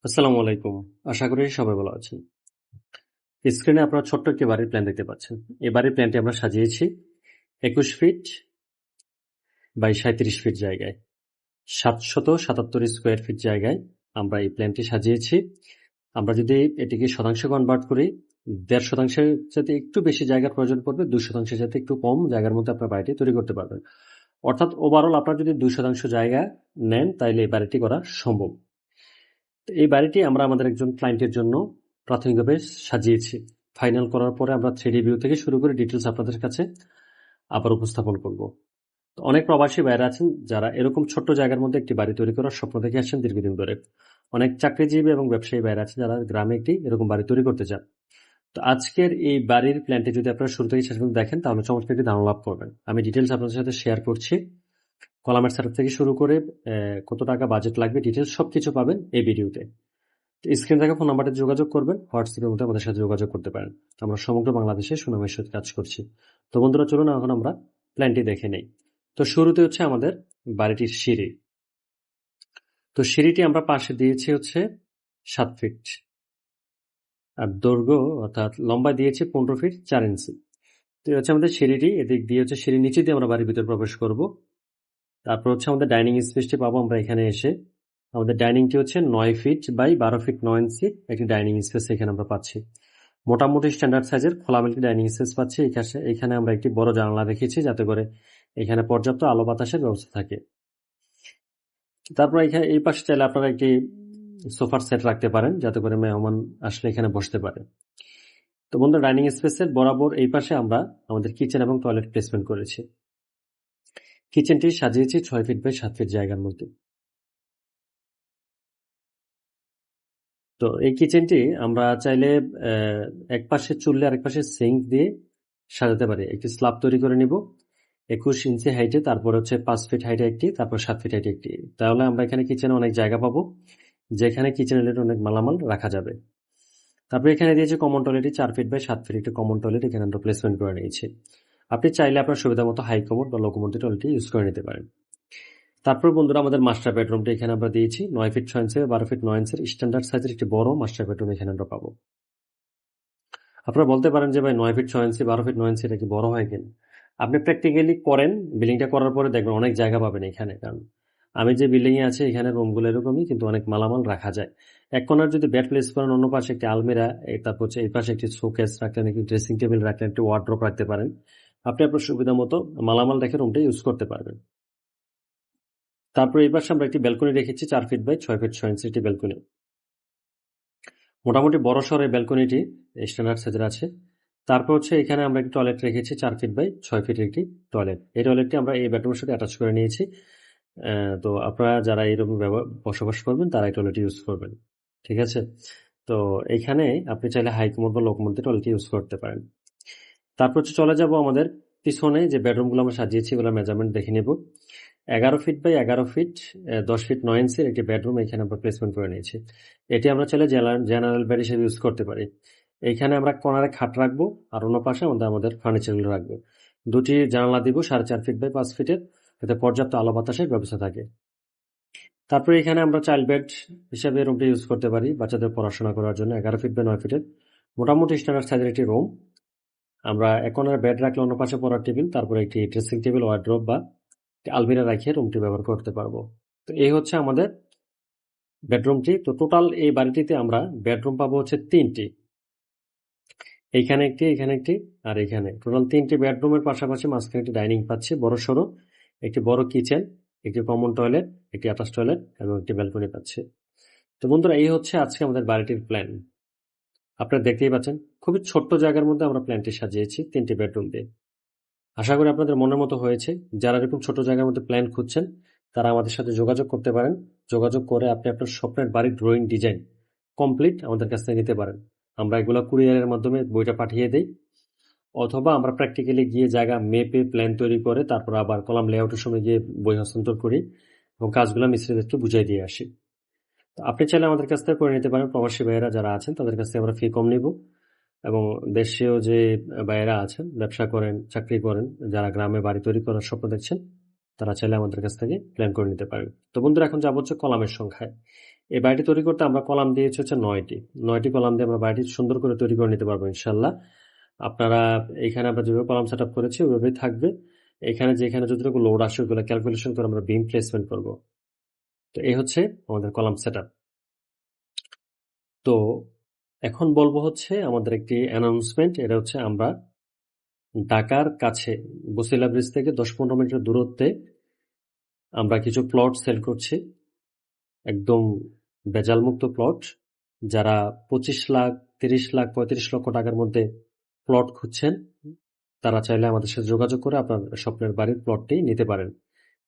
আসসালামু আলাইকুম। আশা করি সবাই ভালো আছেন। স্ক্রিনে আপনারা ছোট্ট একটি বাড়ির প্ল্যান দেখতে পাচ্ছেন। এই বাড়ির প্ল্যানটি আমরা সাজিয়েছি ২১ ফিট বাই ৩৭ ফিট জায়গায়। ৭৭৭ স্কোয়ার ফিট জায়গায় আমরা এই প্ল্যানটি সাজিয়েছি। আমরা যদি এটিকে শতাংশে কনভার্ট করি, ১.৫ শতাংশের যাতে একটু বেশি জায়গার প্রয়োজন পড়বে, ২ শতাংশের যাতে একটু কম জায়গার মধ্যে আপনার বাড়িটি তৈরি করতে পারবেন। অর্থাৎ ওভারঅল আপনারা যদি ২ শতাংশ জায়গা নেন, তাইলে এই বাড়িটি করা সম্ভব। এই বাড়িটি আমরা আমাদের একজন ক্লায়েন্টের জন্য প্রাথমিকভাবে সাজিয়েছি। ফাইনাল করার পরে আমরা 3D ভিউ থেকে শুরু করে ডিটেলস আপনাদের কাছে আবার উপস্থাপন করব। অনেক প্রবাসী ভাইরা আছেন যারা এরকম ছোট্ট জায়গার মধ্যে একটি বাড়ি তৈরি করার স্বপ্ন দেখে আসছেন দীর্ঘদিন ধরে। অনেক চাকরিজীবী এবং ব্যবসায়ী ভাইরা আছেন যারা গ্রামে একটি এরকম বাড়ি তৈরি করতে চান। তো আজকের এই বাড়ির প্ল্যানটি যদি আপনারা শুরু থেকে শেষ পর্যন্ত দেখেন, তাহলে চমৎকার একটি ধারণা লাভ করবেন। আমি ডিটেলস আপনাদের সাথে শেয়ার করছি। কলামের সেটআপ থেকে শুরু করে কত টাকা বাজেট লাগবে, ডিটেলস সবকিছু পাবেন এই ভিডিওতে। স্ক্রিনে থাকা ফোন নাম্বারে যোগাযোগ করবেন, হোয়াটসঅ্যাপের মধ্যে আমাদের সাথে যোগাযোগ করতে পারেন। আমরা সমগ্র বাংলাদেশে সুনামের সাথে কাজ করছি। তো বন্ধুরা, চলুন এখন আমরা প্ল্যানটি দেখে নেই। তো শুরুতে হচ্ছে আমাদের বাড়িটির সিঁড়ি। তো সিঁড়িটি আমরা পাশে দিয়েছি হচ্ছে 7 ফিট, আর দৈর্ঘ্য অর্থাৎ লম্বা দিয়েছি 15 ফিট 4 ইঞ্চি। তো হচ্ছে আমাদের সিঁড়িটি, এদিক দিয়ে হচ্ছে সিঁড়ির নিচে দিয়ে আমরা বাড়ির ভিতরে প্রবেশ করব। তারপর হচ্ছে আমাদের ডাইনিং স্পেসটি পাবো আমরা এখানে এসে। আমাদের ডাইনিংটি হচ্ছে 9 ফিট বাই 12 ফিট 9 ইঞ্চি একটি ডাইনিং স্পেস এখানে আমরা পাচ্ছি। মোটামুটি স্ট্যান্ডার্ড সাইজের খোলামেলা ডাইনিং স্পেস পাচ্ছি। এখানে আমরা একটি বড় জানালা রেখেছি যাতে করে এখানে পর্যাপ্ত আলো বাতাসের ব্যবস্থা থাকে। তারপর এখানে এই পাশে চাইলে আপনারা একটি সোফার সেট রাখতে পারেন যাতে করে মেহমান আসলে এখানে বসতে পারে। তো বন্ধু, ডাইনিং স্পেসের বরাবর এই পাশে আমরা আমাদের কিচেন এবং টয়লেট প্লেসমেন্ট করেছি। কিচেনটি সাজিয়েছি 6 ফিট বাই 7 ফিট জায়গার মধ্যে। তো এই কিচেনটি আমরা চাইলে এক পাশে চুল্লি আর এক পাশে সিঙ্ক দিয়ে সাজাতে পারি। একটি স্ল্যাব তৈরি করে নিব 21 ইঞ্চি হাইটে, তারপর হচ্ছে 5 ফিট হাইটে একটি, তারপর 7 ফিট হাইটে একটি। তাহলে আমরা এখানে কিচেনে অনেক জায়গা পাবো, যেখানে কিচেন রিলেটেড অনেক মালামাল রাখা যাবে। তারপর এখানে দিয়েছি কমন টয়লেটটি 4 ফিট বাই 7 ফিট একটি কমন টয়লেট এখানে আমরা প্লেসমেন্ট করে নিয়েছি। আপনি চাইলে আপনার সুবিধা মতো হাই কমোড বা লো কমোড টয়লেটটি ইউজ করে নিতে পারেন। তারপর বন্ধুরা, আমাদের মাস্টার বেডরুমটি এখানে আমরা দিয়েছি 9 ফিট 6 ইঞ্চি 12 ফিট 9 ইঞ্চির স্ট্যান্ডার্ড সাইজের একটি বড় মাস্টার বেডরুম এখানে আমরা পাবো। আপনারা বলতে পারেন যে ভাই 9 ফিট 6 ইঞ্চি 12 ফিট 9 ইঞ্চি এটা কি বড় হয় কিনা? আপনি প্র্যাকটিক্যালি করেন, বিল্ডিংটা করার পরে দেখবেন অনেক জায়গা পাবেন এখানে। কারণ আমি যে বিল্ডিংয়ে আছি এখানে রুমগুলো এরকমই, কিন্তু অনেক মালামাল রাখা যায়। এক কোণার যদি বেড প্লেস করেন, অন্য পাশে একটি আলমিরা, তারপর হচ্ছে এই পাশে একটি শোকেস রাখলেন, একটি ড্রেসিং টেবিল রাখলেন, একটি ওয়ার্ড্রোব রাখতে পারেন। আপনি আপনার সুবিধা মতো মালামাল রেখে রুমটা ইউজ করতে পারবেন। তারপর এই পাশে আমরা একটি ব্যালকনি রেখেছি 4 ফিট বাই 6 ফিট 6 ইঞ্চি একটি ব্যালকনি। মোটামুটি বড় সড়ো এই ব্যালকনিটি স্ট্যান্ডার্ড সাইজের আছে। তারপর হচ্ছে এখানে আমরা একটি টয়লেট রেখেছি 4 ফিট বাই 6 ফিটের একটি টয়লেট। এই টয়লেটটি আমরা এই বেডরুমের সাথে অ্যাটাচ করে নিয়েছি। তো আপনারা যারা এইরকম বসবাস করবেন তারা এই টয়লেট ইউজ করবেন। ঠিক আছে? তো এখানে আপনি চাইলে হাই কমোড বা লো কমোড দিয়ে টয়লেট ইউজ করতে পারেন। তারপর হচ্ছে চলে যাব আমাদের পিছনে যে বেডরুমগুলো আমরা সাজিয়েছি, এগুলো মেজারমেন্ট দেখে নেব। 11 ফিট বাই 11 ফিট 10 ফিট 9 ইঞ্চির একটি বেডরুম এখানে আমরা প্লেসমেন্ট করে নিয়েছি। এটি আমরা চাইলে জেনারেল বেড হিসেবে ইউজ করতে পারি। এইখানে আমরা কর্নারে খাট রাখবো, আর অন্য পাশে আমাদের ফার্নিচারগুলো রাখবো। দুটি জানালা দিব 4.5 ফিট বাই 5 ফিটের, যাতে পর্যাপ্ত আলো বাতাসের ব্যবস্থা থাকে। তারপরে এখানে আমরা চাইল্ড বেড হিসেবে রুমটি ইউজ করতে পারি বাচ্চাদের পড়াশোনা করার জন্য। 11 ফিট বাই 9 ফিটের মোটামুটি স্ট্যান্ডার্ড সাইজের একটি রুম। আমরা এক কোণার বেড রাখলে অন্য পাশে পড়ার টেবিল, তারপরে একটি ড্রেসিং টেবিল, ওয়ার্ড্রোব বা আলমিরা রাখিয়ে রুমটি ব্যবহার করতে পারবো। তো এই হচ্ছে আমাদের বেডরুমটি। তো টোটাল এই বাড়িটিতে আমরা বেডরুম পাবো হচ্ছে 3টি। এইখানে একটি, এখানে একটি, আর এখানে টোটাল 3টি বেডরুমের পাশাপাশি মাঝখানে একটি ডাইনিং পাচ্ছি বড় সড়ো, একটি বড় কিচেন, একটি কমন টয়লেট, একটি অ্যাটাচ টয়লেট এবং একটি ব্যালকনি পাচ্ছি। তো বন্ধুরা, এই হচ্ছে আজকে আমাদের বাড়িটির প্ল্যান। আপনারা দেখতেই পাচ্ছেন খুবই ছোট্ট জায়গার মধ্যে আমরা প্ল্যানটি সাজিয়েছি 3টি বেডরুম দিয়ে। আশা করি আপনাদের মনের মতো হয়েছে। যারা এরকম ছোট জায়গার মধ্যে প্ল্যান খুঁজছেন তারা আমাদের সাথে যোগাযোগ করতে পারেন। যোগাযোগ করে আপনি আপনার স্বপ্নের বাড়ির ড্রয়িং ডিজাইন কমপ্লিট আমাদের কাছ থেকে নিতে পারেন। আমরা এগুলো কুরিয়ারের মাধ্যমে বইটা পাঠিয়ে দিই, অথবা আমরা প্র্যাকটিক্যালি গিয়ে জায়গা মেপে প্ল্যান তৈরি করে তারপর আবার কলাম লেআউটের সময় গিয়ে বই হস্তান্তর করি এবং কাজগুলো মিস্ত্রিদেরকে বুঝিয়ে দিয়ে আসি। তো আপনি চাইলে আমাদের কাছ থেকে করে নিতে পারেন। প্রবাসী ভাইয়েরা যারা আছেন তাদের কাছ থেকে আমরা ফি কম নিব, এবং দেশীয় যে ভাইয়েরা আছেন, ব্যবসা করেন, চাকরি করেন, যারা গ্রামে বাড়ি তৈরি করার স্বপ্ন দেখছেন, তারা চাইলে আমাদের কাছ থেকে প্ল্যান করে নিতে পারেন। তো বন্ধুরা, এখন যাবো হচ্ছে কলামের সংখ্যায়। এই বাড়িটি তৈরি করতে আমরা কলাম দিয়েছি হচ্ছে 9টি কলাম দিয়ে আমরা বাড়িটি সুন্দর করে তৈরি করে নিতে পারবো ইনশাল্লাহ। আপনারা এখানে আমরা যেভাবে কলাম সেট আপ করেছি ওইভাবেই থাকবে। এখানে যেখানে যতটুকু লোড আসে ওগুলো ক্যালকুলেশন করে আমরা বিম প্লেসমেন্ট করব। তো এই হচ্ছে আমাদের কলাম সেট আপ। তো এখন বলবো হচ্ছে আমাদের একটি অ্যানাউন্সমেন্ট। এটা হচ্ছে আমরা ঢাকার কাছে বসিলা ব্রিজ থেকে 10-15 মিনিটের দূরত্বে আমরা কিছু প্লট সেল করছি, একদম ভেজালমুক্ত প্লট। যারা 25 লাখ, 30 লাখ, 35 লক্ষ টাকার মধ্যে প্লট খুঁজছেন তারা চাইলে আমাদের সাথে যোগাযোগ করে আপনার স্বপ্নের বাড়ির প্লটটি নিতে পারেন।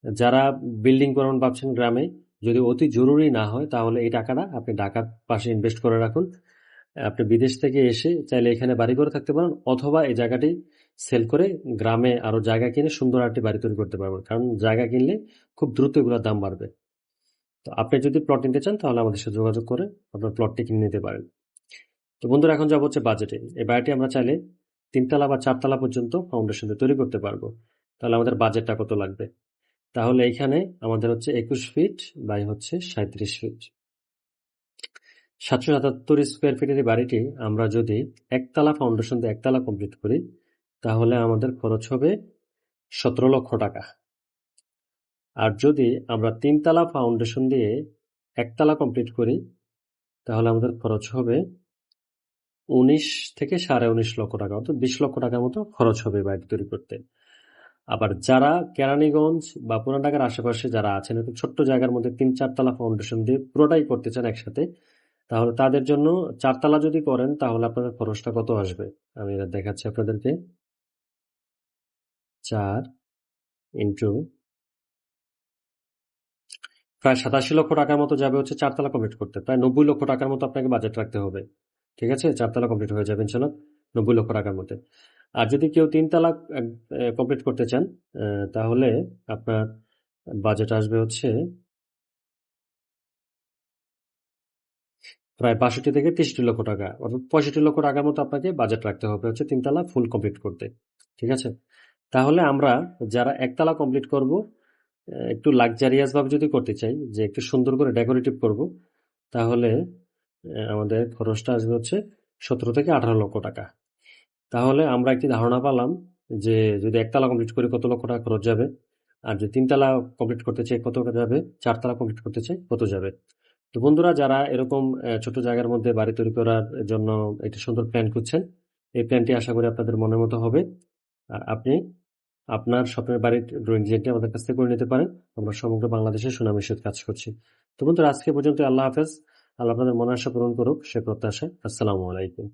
যারা বিল্ডিং করবেন ভাবছেন গ্রামে, যদি অতি জরুরি না হয় তাহলে এই টাকাটা আপনি ঢাকার পাশে ইনভেস্ট করে রাখুন। আপনি বিদেশ থেকে এসে চাইলে এখানে বাড়ি করে থাকতে পারেন, অথবা এই জায়গাটি সেল করে গ্রামে আরো জায়গা কিনে সুন্দর একটি বাড়ি তৈরি করতে পারবেন, কারণ জায়গা কিনলে খুব দ্রুত এগুলোর দাম বাড়বে। তো আপনি যদি প্লট নিতে চান তাহলে আমাদের সাথে যোগাযোগ করে আপনার প্লটটি কিনে নিতে পারেন। তো বন্ধুরা, এখন যাব হচ্ছে বাজেটে। এই বাড়িটি আমরা চাইলে 3 তলা বা 4 তলা পর্যন্ত ফাউন্ডেশন দিয়ে তৈরি করতে পারবো। তাহলে আমাদের বাজেটটা কত লাগবে? তাহলে এখানে আমাদের হচ্ছে 21 ফিট বাই হচ্ছে 37 ফিট, 777 স্কোয়ার ফিটের এই বাড়িটি আমরা যদি একতলা ফাউন্ডেশন দিয়ে একতলা কমপ্লিট করি তাহলে আমাদের খরচ হবে 17 লক্ষ টাকা। আর যদি আমরা 3 তলা ফাউন্ডেশন দিয়ে একতলা কমপ্লিট করি তাহলে আমাদের খরচ হবে 19 থেকে 19.5 লক্ষ টাকা, অর্থাৎ 20 লক্ষ টাকার মতো খরচ হবে বাড়িটি তৈরি করতে। আবার যারা কেরানীগঞ্জ বা পুরান ঢাকার আশেপাশে যারা আছেন, একটু ছোট্ট জায়গার মধ্যে 3-4 তলা ফাউন্ডেশন দিয়ে পুরোটাই করতে চান একসাথে, তাহলে তাদের জন্য 4 তলা যদি করেন তাহলে আপনাদের খরচটা কত আসবে আমি এটা দেখাচ্ছি আপনাদেরকে। 4 ইন্টু প্রায় 87 লক্ষ টাকার মতো যাবে হচ্ছে 4 তলা কমপ্লিট করতে। প্রায় 90 লক্ষ টাকার মতো আপনাকে বাজেট রাখতে হবে। ঠিক আছে, 4 তলা কমপ্লিট হয়ে যাবে ইনশাল্লাহ 90 লক্ষ টাকার মধ্যে। আর যদি কেউ 3 তলা কমপ্লিট করতে চান তাহলে আপনার বাজেট আসবে হচ্ছে প্রায় 62 থেকে 63 লক্ষ টাকা, অর্থাৎ 65 লক্ষ টাকার মতো আপনাকে বাজেট রাখতে হবে হচ্ছে 3 তলা ফুল কমপ্লিট করতে। ঠিক আছে, তাহলে আমরা যারা একতলা কমপ্লিট করব, একটু লাক্সারিয়াস ভাবে যদি করতে চাই, যে একটু সুন্দর করে ডেকোরেটিভ করব, তাহলে আমাদের খরচটা আসবে হচ্ছে 17 থেকে 18 লক্ষ টাকা। তাহলে আমরা একটি ধারণা পেলাম যে যদি একতলা কমপ্লিট করি কত লক্ষ টাকা খরচ যাবে, আর যদি 3 তলা কমপ্লিট করতে চাই কত যাবে, 4 তলা কমপ্লিট করতে চাই কত যাবে। তো বন্ধুরা, যারা এরকম ছোট জায়গার মধ্যে বাড়ি তৈরি করার জন্য একটি সুন্দর প্ল্যান খুঁজছেন, এই প্ল্যানটি আশা করি আপনাদের মনের মতো হবে। আর আপনি আপনার স্বপ্নের বাড়ির ড্রয়িং ডিজাইনটি আমাদের কাছ থেকে করে নিতে পারেন। আমরা সমগ্র বাংলাদেশে সুনামের সাথে কাজ করছি। তো বন্ধুরা, আজকে পর্যন্ত। আল্লাহ হাফেজ। আল্লাহ আপনাদের মনের আশা পূরণ করুক সে প্রত্যাশা। আসসালামু আলাইকুম।